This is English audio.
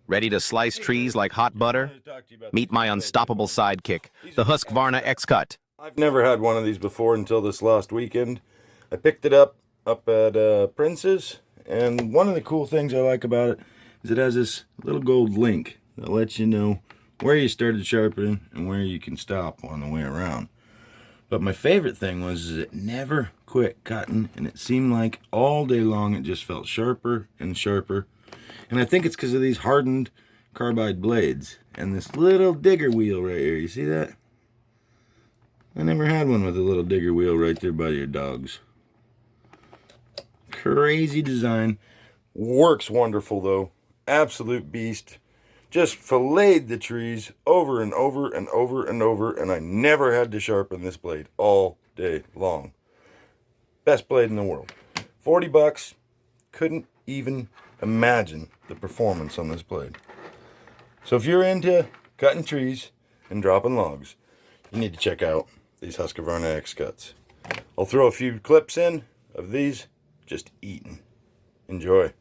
Ready to slice trees like hot butter? Meet my unstoppable sidekick, the Husqvarna Xcut. I've never had one of these before until this last weekend. I picked it up at Prince's, and one of the cool things I like about it is it has this little gold link that lets you know where you started sharpening and where you can stop on the way around. But my favorite thing was it never quit cutting, and it seemed like all day long it just felt sharper and sharper. And I think it's because of these hardened carbide blades and this little digger wheel right here. You see that? I never had one with a little digger wheel right there by your dogs. Crazy design. Works wonderful though. Absolute beast. Just filleted the trees over and over and over and over, and I never had to sharpen this blade all day long. Best blade in the world. 40 bucks. Couldn't even imagine the performance on this blade. So if you're into cutting trees and dropping logs, you need to check out these Husqvarna Xcuts. I'll throw a few clips in of these just eating. Enjoy.